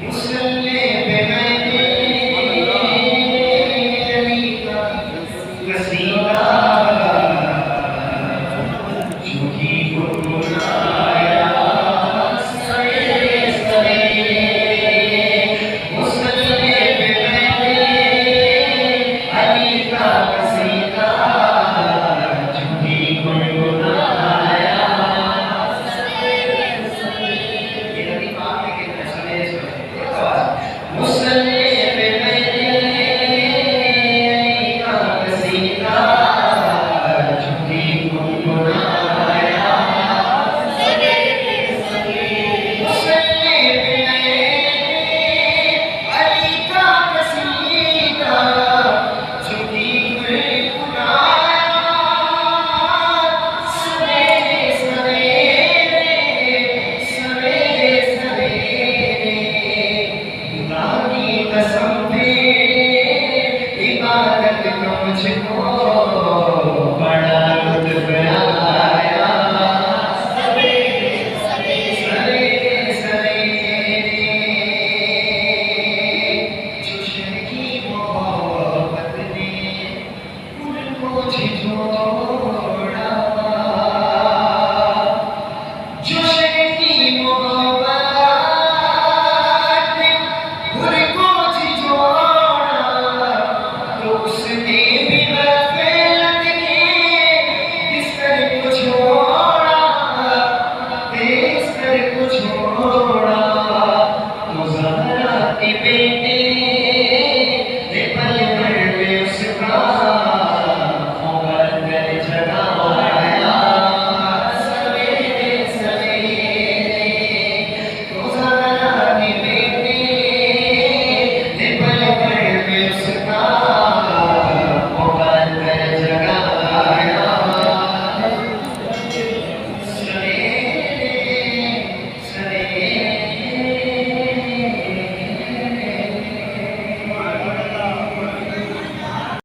मुसल्ले पे मैंने अली का कसीदा झुकी गुनगुनाया सवेरे सवेरे। मुसल्ले पे मैंने अली का कसीदा झुकी गुनगुनाया सवेरे सवेरे। ये नबी पाक ने कहते हैं सवेरे सवेरे। मुसल्ले पे मैंने अली का कसीदा झुकी गुनगुनाया सवेरे सवेरे। मुसल्ले पे मैंने अली का कसीदा झुकी गुनगुनाया सवेरे सवेरे सवेरे सवेरे। खुदा की कसम पे इबादत का मुझको